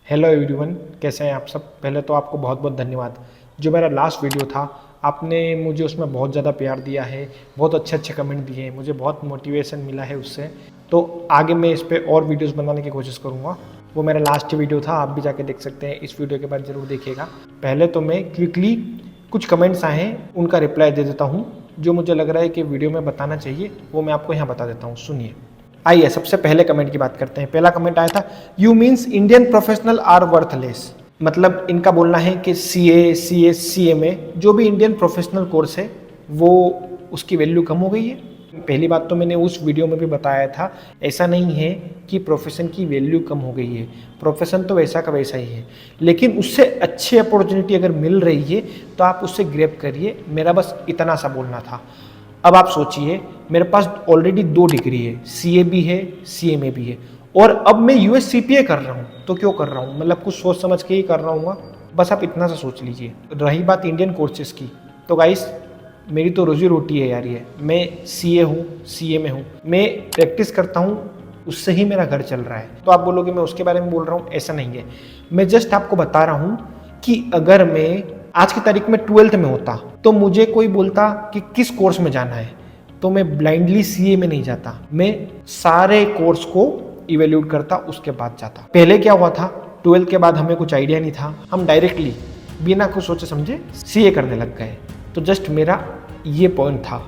Hello everyone, कैसे हैं आप सब। पहले तो आपको बहुत बहुत धन्यवाद। जो मेरा लास्ट वीडियो था, आपने मुझे उसमें बहुत ज़्यादा प्यार दिया है, बहुत अच्छे अच्छे कमेंट दिए हैं, मुझे बहुत मोटिवेशन मिला है उससे। तो आगे मैं इस पर और वीडियोस बनाने की कोशिश करूँगा। वो मेरा लास्ट वीडियो था, आप भी जाके देख सकते हैं। इस वीडियो के बाद ज़रूर देखिएगा। पहले तो मैं क्विकली कुछ कमेंट्स आए हैं उनका रिप्लाई दे देता हूँ। जो मुझे लग रहा है कि वीडियो में बताना चाहिए वो मैं आपको यहाँ बता देता हूँ। सुनिए। आइए सबसे पहले कमेंट की बात करते हैं। पहला कमेंट आया था, you means Indian professional are worthless. मतलब इनका बोलना है कि सीए, सीएस, सीएमए जो भी इंडियन प्रोफेशनल कोर्स है वो उसकी वैल्यू कम हो गई है। पहली बात तो मैंने उस वीडियो में भी बताया था, ऐसा नहीं है कि प्रोफेशन की वैल्यू कम हो गई है। प्रोफेशन तो वैसा का वैसा ही है, लेकिन उससे अच्छी अपॉर्चुनिटी अगर मिल रही है तो आप उससे ग्रैब करिए। मेरा बस इतना सा बोलना था। अब आप सोचिए, मेरे पास ऑलरेडी 2 डिग्री है, सीए भी है, सीएमए भी है, और अब मैं यूएस सीपीए कर रहा हूँ। तो क्यों कर रहा हूँ, मतलब कुछ सोच समझ के ही कर रहा हूँ। बस आप इतना सा सोच लीजिए। रही बात इंडियन कोर्सेज की, तो गाइस मेरी तो रोजी रोटी है यार ये। मैं सीए हूँ, सीएमए हूँ, मैं प्रैक्टिस करता हूँ, उससे ही मेरा घर चल रहा है। तो आप बोलोगे मैं उसके बारे में बोल रहा हूँ, ऐसा नहीं है। मैं जस्ट आपको बता रहा हूँ कि अगर मैं आज की तारीख में 12th में होता तो मुझे कोई बोलता कि किस कोर्स में जाना है, तो मैं ब्लाइंडली सीए में नहीं जाता। मैं सारे कोर्स को इवेल्यूट करता, उसके बाद जाता। पहले क्या हुआ था, 12th के बाद हमें कुछ आइडिया नहीं था, हम डायरेक्टली बिना कुछ सोचे समझे सीए करने लग गए। तो जस्ट मेरा ये पॉइंट था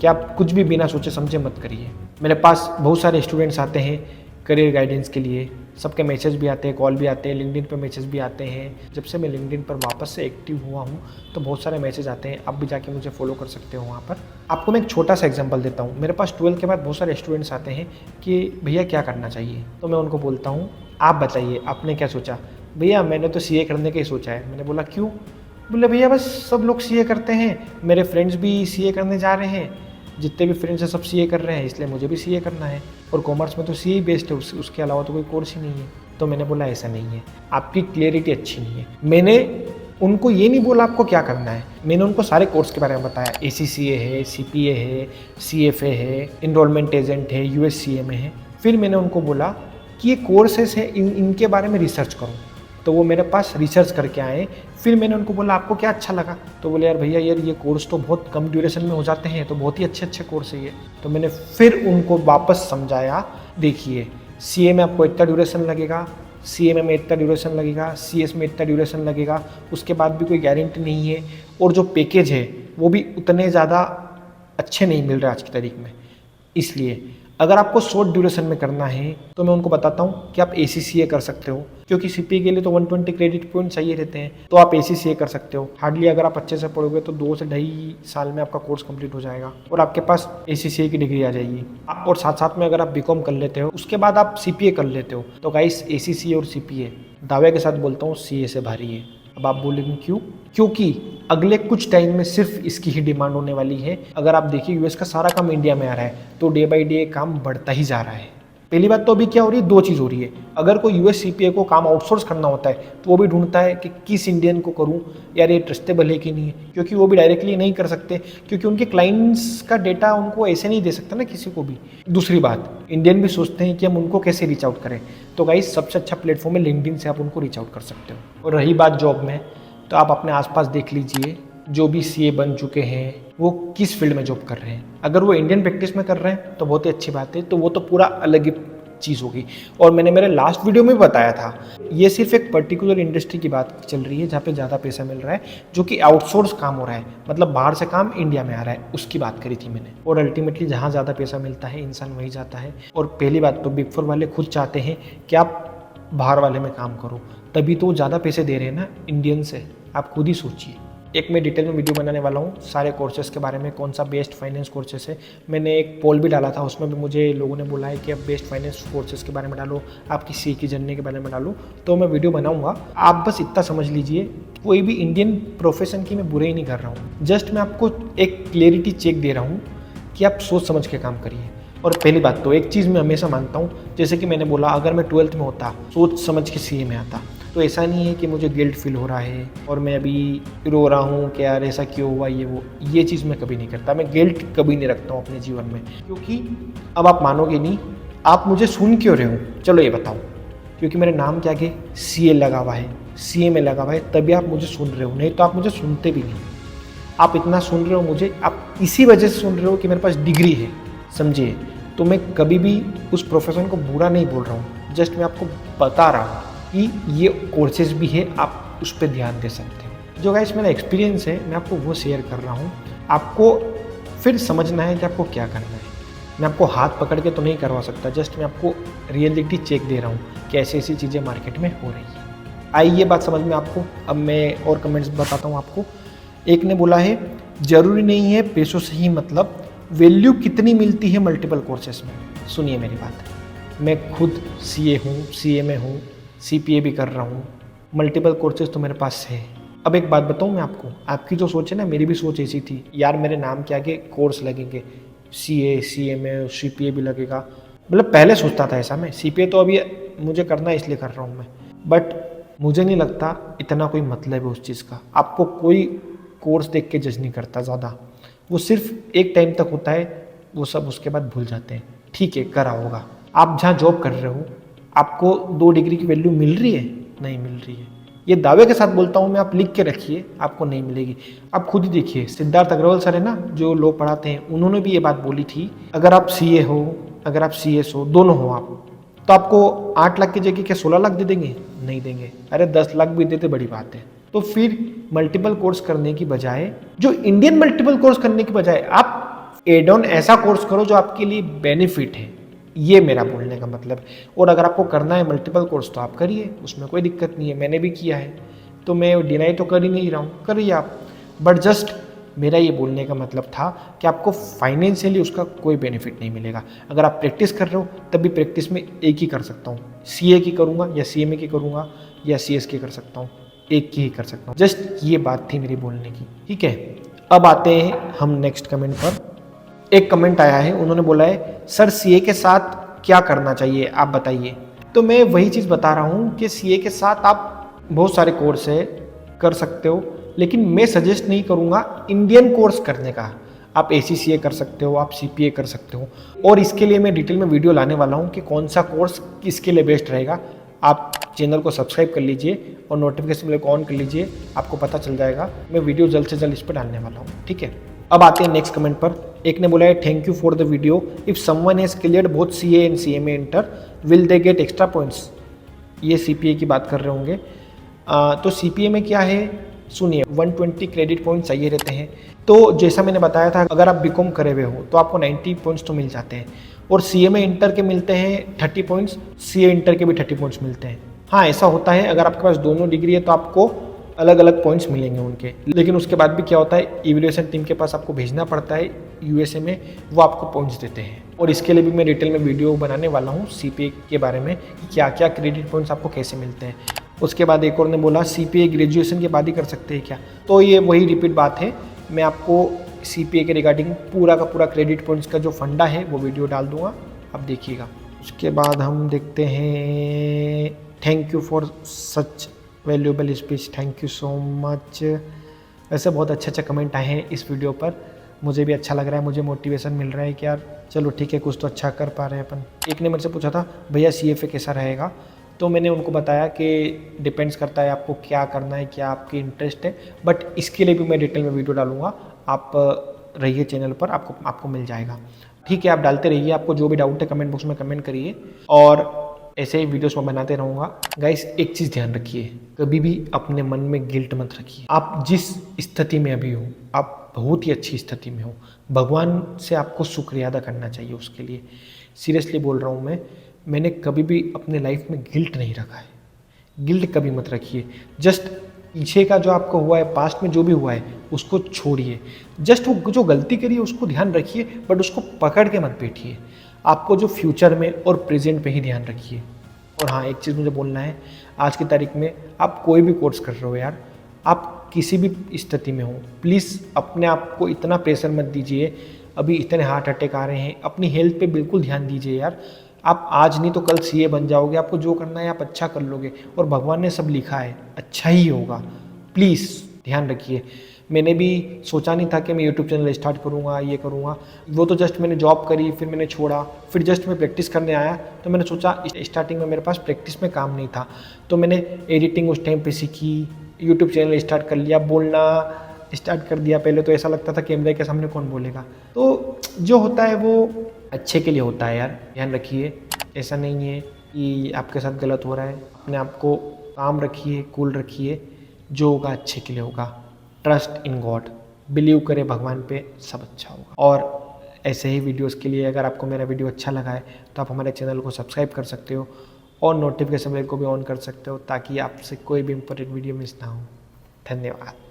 कि आप कुछ भी बिना सोचे समझे मत करिए। मेरे पास बहुत सारे स्टूडेंट्स आते हैं करियर गाइडेंस के लिए, सबके मैसेज भी आते हैं, कॉल भी आते हैं, लिंक्डइन पे मैसेज भी आते हैं। जब से मैं लिंक्डइन पर वापस से एक्टिव हुआ हूँ तो बहुत सारे मैसेज आते हैं। आप भी जाके मुझे फॉलो कर सकते हो वहाँ पर। आपको मैं एक छोटा सा एग्जांपल देता हूँ। मेरे पास 12th के बाद बहुत सारे स्टूडेंट्स आते हैं कि भैया क्या करना चाहिए, तो मैं उनको बोलता हूँ आप बताइए आपने क्या सोचा। भैया मैंने तो सीए करने का ही सोचा है। मैंने बोला क्यों? बोले भैया बस सब लोग सीए करते हैं, मेरे फ्रेंड्स भी सीए करने जा रहे हैं, जितने भी फ्रेंड्स हैं सब सीए कर रहे हैं, इसलिए मुझे भी सीए करना है। और कॉमर्स में तो सीए बेस्ड है, उसके अलावा तो कोई कोर्स ही नहीं है। तो मैंने बोला ऐसा नहीं है, आपकी क्लियरिटी अच्छी नहीं है। मैंने उनको ये नहीं बोला आपको क्या करना है, मैंने उनको सारे कोर्स के बारे में बताया। एसीसीए है, सीपीए है, सीएफए है, इनरोलमेंट एजेंट है, यूएससीएमए है। फिर मैंने उनको बोला कि ये कोर्सेस है, इनके बारे में रिसर्च करो। तो वो मेरे पास रिसर्च करके आए। फिर मैंने उनको बोला आपको क्या अच्छा लगा, तो बोले यार भैया यार ये कोर्स तो बहुत कम ड्यूरेशन में हो जाते हैं, तो बहुत ही अच्छे अच्छे कोर्स है ये। तो मैंने फिर उनको वापस समझाया, देखिए सीए में आपको इतना ड्यूरेशन लगेगा, सीएमए में इतना ड्यूरेशन लगेगा, सीएस में इतना ड्यूरेशन लगेगा, उसके बाद भी कोई गारंटी नहीं है, और जो पैकेज है वो भी उतने ज़्यादा अच्छे नहीं मिल रहे आज की तारीख में। इसलिए अगर आपको शॉर्ट ड्यूरेशन में करना है तो मैं उनको बताता हूँ कि आप एसीसीए कर सकते हो, क्योंकि सीपीए के लिए तो 120 क्रेडिट पॉइंट चाहिए रहते हैं। तो आप एसीसीए कर सकते हो। हार्डली अगर आप अच्छे से पढ़ोगे तो 2 से 2.5 साल में आपका कोर्स कंप्लीट हो जाएगा और आपके पास एसीसीए की डिग्री आ जाएगी। और साथ साथ में अगर आप बीकॉम कर लेते हो, उसके बाद आप सीपीए कर लेते हो, तो गाइस एसीसीए और सीपीए दावे के साथ बोलता हूँ सीए से भारी है। अब आप बोलेंगे क्यों? क्योंकि अगले कुछ टाइम में सिर्फ इसकी ही डिमांड होने वाली है। अगर आप देखिए यूएस का सारा काम इंडिया में आ रहा है, तो डे बाई डे काम बढ़ता ही जा रहा है। पहली बात तो अभी क्या हो रही है, 2 चीज़ हो रही है। अगर कोई यूएस सीपीए को काम आउटसोर्स करना होता है तो वो भी ढूंढता है कि किस इंडियन को करूं, यार ये ट्रस्टेबल है कि नहीं है, क्योंकि वो भी डायरेक्टली नहीं कर सकते, क्योंकि उनके क्लाइंट्स का डेटा उनको ऐसे नहीं दे सकता ना किसी को भी। दूसरी बात, इंडियन भी सोचते हैं कि हम उनको कैसे रीच आउट करें। तो गाइस सबसे अच्छा प्लेटफॉर्म है लिंक्डइन से आप उनको रीच आउट कर सकते हो। और रही बात जॉब में, तो आप अपने आसपास देख लीजिए जो भी सीए बन चुके हैं वो किस फील्ड में जॉब कर रहे हैं। अगर वो इंडियन प्रैक्टिस में कर रहे हैं तो बहुत ही अच्छी बात है, तो वो तो पूरा अलग ही चीज़ होगी। और मैंने मेरे लास्ट वीडियो में बताया था, ये सिर्फ एक पर्टिकुलर इंडस्ट्री की बात चल रही है जहाँ पे ज़्यादा पैसा मिल रहा है, जो कि आउटसोर्स काम हो रहा है, मतलब बाहर से काम इंडिया में आ रहा है, उसकी बात करी थी मैंने। और अल्टीमेटली जहाँ ज़्यादा पैसा मिलता है इंसान वहीं जाता है। और पहली बात तो बिग 4 वाले खुद चाहते हैं कि आप बाहर वाले में काम करो, तभी तो ज़्यादा पैसे दे रहे हैं ना इंडियन से। आप खुद ही सोचिए। एक मैं डिटेल में वीडियो बनाने वाला हूँ सारे कोर्सेज़ के बारे में, कौन सा बेस्ट फाइनेंस कोर्सेस है। मैंने एक पोल भी डाला था, उसमें भी मुझे लोगों ने बोला है कि आप बेस्ट फाइनेंस कोर्सेज के बारे में डालो, आपकी सी की जर्नी के बारे में डालो। तो मैं वीडियो बनाऊंगा। आप बस इतना समझ लीजिए, कोई भी इंडियन प्रोफेशन की मैं बुराई नहीं कर रहा हूँ, जस्ट मैं आपको एक क्लियरिटी चेक दे रहा हूँ कि आप सोच समझ के काम करिए। और पहली बात तो एक चीज़ मैं हमेशा मानता हूँ, जैसे कि मैंने बोला अगर मैं 12th में होता सोच समझ के सीए में आता, तो ऐसा नहीं है कि मुझे गिल्ट फील हो रहा है और मैं अभी रो रहा हूँ कि यार ऐसा क्यों हुआ, ये चीज़ मैं कभी नहीं करता। मैं गिल्ट कभी नहीं रखता हूँ अपने जीवन में, क्योंकि अब आप मानोगे नहीं। आप मुझे सुन क्यों रहे हो, चलो ये बताओ। क्योंकि मेरे नाम के आगे CA लगा हुआ है, CA में लगा हुआ है, तभी आप मुझे सुन रहे हो, नहीं तो आप मुझे सुनते भी नहीं। आप इतना सुन रहे हो मुझे, आप इसी वजह से सुन रहे हो कि मेरे पास डिग्री है, समझिए। तो मैं कभी भी उस प्रोफेशन को बुरा नहीं बोल रहा हूँ, जस्ट मैं आपको बता रहा हूँ कि ये कोर्सेज भी है, आप उस पर ध्यान दे सकते हो। जो गाइस मेरा एक्सपीरियंस है, मैं आपको वो शेयर कर रहा हूँ। आपको फिर समझना है कि आपको क्या करना है। मैं आपको हाथ पकड़ के तो नहीं करवा सकता, जस्ट मैं आपको रियलिटी चेक दे रहा हूँ कि ऐसी ऐसी चीज़ें मार्केट में हो रही है। आई ये बात समझ में आपको? अब मैं और कमेंट्स बताता हूँ आपको। एक ने बोला है, ज़रूरी नहीं है पैसों से ही मतलब, वैल्यू कितनी मिलती है मल्टीपल कोर्सेस में। सुनिए मेरी बात, मैं खुद CA हूँ, CA में हूँ, CPA भी कर रहा हूँ, मल्टीपल कोर्सेज तो मेरे पास है। अब एक बात बताऊँ मैं आपको, आपकी जो सोच है ना, मेरी भी सोच ऐसी थी यार, मेरे नाम के आगे कोर्स लगेंगे, CA, CA में CPA भी लगेगा। मतलब पहले सोचता था ऐसा मैं, CPA तो अभी मुझे करना है इसलिए कर रहा हूँ मैं, बट मुझे नहीं लगता इतना कोई मतलब है उस चीज़ का। आपको कोई कोर्स देख के जज नहीं करता ज़्यादा, वो सिर्फ एक टाइम तक होता है, वो सब उसके बाद भूल जाते हैं। ठीक है, करा होगा। आप जहाँ जॉब कर रहे हो, आपको 2 डिग्री की वैल्यू मिल रही है? नहीं मिल रही है। ये दावे के साथ बोलता हूँ मैं, आप लिख के रखिए, आपको नहीं मिलेगी। आप खुद ही देखिए, सिद्धार्थ अग्रवाल सर है ना, जो लोग पढ़ाते हैं, उन्होंने भी ये बात बोली थी, अगर आप CA हो, अगर आप CS हो, दोनों हो आप, तो आपको 8 लाख की जगह क्या 16 लाख दे देंगे? नहीं देंगे। अरे 10 लाख भी देते बड़ी बात है। तो फिर मल्टीपल कोर्स करने की बजाय, जो इंडियन मल्टीपल कोर्स करने की बजाय, आप एड ऑन ऐसा कोर्स करो जो आपके लिए बेनिफिट है। ये मेरा बोलने का मतलब है। और अगर आपको करना है मल्टीपल कोर्स तो आप करिए, उसमें कोई दिक्कत नहीं है, मैंने भी किया है, तो मैं डिनाई तो कर ही नहीं रहा हूँ, करिए आप। बट जस्ट मेरा ये बोलने का मतलब था कि आपको फाइनेंशियली उसका कोई बेनिफिट नहीं मिलेगा। अगर आप प्रैक्टिस कर रहे हो तब भी प्रैक्टिस में एक ही कर सकता हूँ, CA की करूँगा या CMA की करूँगा या CS की कर सकता हूँ, एक की ही कर सकता हूँ। जस्ट ये बात थी मेरी बोलने की, ठीक है। अब आते हैं हम नेक्स्ट कमेंट पर। एक कमेंट आया है, उन्होंने बोला है, सर CA के साथ क्या करना चाहिए आप बताइए। तो मैं वही चीज़ बता रहा हूँ कि CA के साथ आप बहुत सारे कोर्स है, कर सकते हो, लेकिन मैं सजेस्ट नहीं करूँगा इंडियन कोर्स करने का। आप ACCA कर सकते हो, आप CPA कर सकते हो, और इसके लिए मैं डिटेल में वीडियो लाने वाला हूँ कि कौन सा कोर्स किसके लिए बेस्ट रहेगा। आप चैनल को सब्सक्राइब कर लीजिए और नोटिफिकेशन बेल को ऑन कर लीजिए, आपको पता चल जाएगा। मैं वीडियो जल्द से जल्द इस पर डालने वाला हूँ, ठीक है। अब आते हैं नेक्स्ट कमेंट पर। एक ने बोला है, thank you for the video, if someone has cleared both CA and CMA inter will they get extra points. ये CPA की बात कर रहे होंगे। तो CPA में क्या है, सुनिए, 120 क्रेडिट पॉइंट चाहिए रहते हैं। तो जैसा मैंने बताया था, अगर आप BCom करे हुए हो तो आपको 90 पॉइंट्स तो मिल जाते हैं, और CMA इंटर के मिलते हैं 30 पॉइंट्स, CA इंटर के भी 30 पॉइंट्स मिलते हैं। हाँ, ऐसा होता है, अगर आपके पास दोनों डिग्री है तो आपको अलग अलग पॉइंट्स मिलेंगे उनके। लेकिन उसके बाद भी क्या होता है, इवैल्यूएशन टीम के पास आपको भेजना पड़ता है USA में, वो आपको पॉइंट्स देते हैं। और इसके लिए भी मैं डिटेल में वीडियो बनाने वाला हूँ CPA के बारे में, कि क्या क्या क्रेडिट पॉइंट्स आपको कैसे मिलते हैं। उसके बाद एक और ने बोला, CPA ग्रेजुएशन के बाद ही कर सकते हैं क्या? तो ये वही रिपीट बात है, मैं आपको CPA के रिगार्डिंग पूरा का पूरा क्रेडिट पॉइंट्स का जो फंडा है वो वीडियो डाल दूंगा, आप देखिएगा। उसके बाद हम देखते हैं, thank you for such valuable speech, thank you so much. वैसे बहुत अच्छे कमेंट आए हैं इस वीडियो पर, मुझे भी अच्छा लग रहा है, मुझे मोटिवेशन मिल रहा है कि यार चलो ठीक है, कुछ तो अच्छा कर पा रहे हैं अपन। एक ने मेरे से पूछा था, भैया CFA कैसा रहेगा? तो मैंने उनको बताया कि डिपेंड्स करता है आपको क्या करना है, क्या आपकी इंटरेस्ट है, बट इसके लिए भी मैं डिटेल में वीडियो डालूंगा। आप रहिए चैनल पर, आपको मिल जाएगा, ठीक है। आप डालते रहिए, आपको जो भी डाउट है कमेंट बॉक्स में कमेंट करिए, और ऐसे ही वीडियोस में बनाते रहूँगा। गाइस, एक चीज़ ध्यान रखिए, कभी भी अपने मन में गिल्ट मत रखिए। आप जिस स्थिति में अभी हो, आप बहुत ही अच्छी स्थिति में हो, भगवान से आपको शुक्रिया अदा करना चाहिए उसके लिए। सीरियसली बोल रहा हूँ मैंने कभी भी अपने लाइफ में गिल्ट नहीं रखा है। गिल्ट कभी मत रखिए। जस्ट पीछे का जो आपको हुआ है, पास्ट में जो भी हुआ है, उसको छोड़िए। जस्ट वो जो गलती करिए उसको ध्यान रखिए, बट उसको पकड़ के मत बैठिए। आपको जो फ्यूचर में और प्रेजेंट पे ही ध्यान रखिए। और हाँ, एक चीज़ मुझे बोलना है, आज की तारीख में आप कोई भी कोर्स कर रहे हो यार, आप किसी भी स्थिति में हो, प्लीज़ अपने आप को इतना प्रेशर मत दीजिए। अभी इतने हार्ट अटैक आ रहे हैं, अपनी हेल्थ पे बिल्कुल ध्यान दीजिए यार। आप आज नहीं तो कल CA बन जाओगे, आपको जो करना है आप अच्छा कर लोगे, और भगवान ने सब लिखा है, अच्छा ही होगा। प्लीज़ ध्यान रखिए। मैंने भी सोचा नहीं था कि मैं यूट्यूब चैनल स्टार्ट करूँगा, ये करूँगा। वो तो जस्ट मैंने जॉब करी, फिर मैंने छोड़ा, फिर जस्ट मैं प्रैक्टिस करने आया। तो मैंने सोचा स्टार्टिंग में मेरे पास प्रैक्टिस में काम नहीं था, तो मैंने एडिटिंग उस टाइम पे सीखी, यूट्यूब चैनल स्टार्ट कर लिया, बोलना स्टार्ट कर दिया। पहले तो ऐसा लगता था कैमरे के सामने कौन बोलेगा। तो जो होता है वो अच्छे के लिए होता है यार, ध्यान रखिए। ऐसा नहीं है कि आपके साथ गलत हो रहा है। अपने आप को काम रखिए, कूल रखिए, जो होगा अच्छे के लिए होगा। ट्रस्ट इन गॉड, बिलीव करें भगवान पे, सब अच्छा होगा। और ऐसे ही वीडियोस के लिए अगर आपको मेरा वीडियो अच्छा लगा है तो आप हमारे चैनल को सब्सक्राइब कर सकते हो और नोटिफिकेशन बेल को भी ऑन कर सकते हो, ताकि आपसे कोई भी इंपॉर्टेंट वीडियो मिस ना हो। धन्यवाद।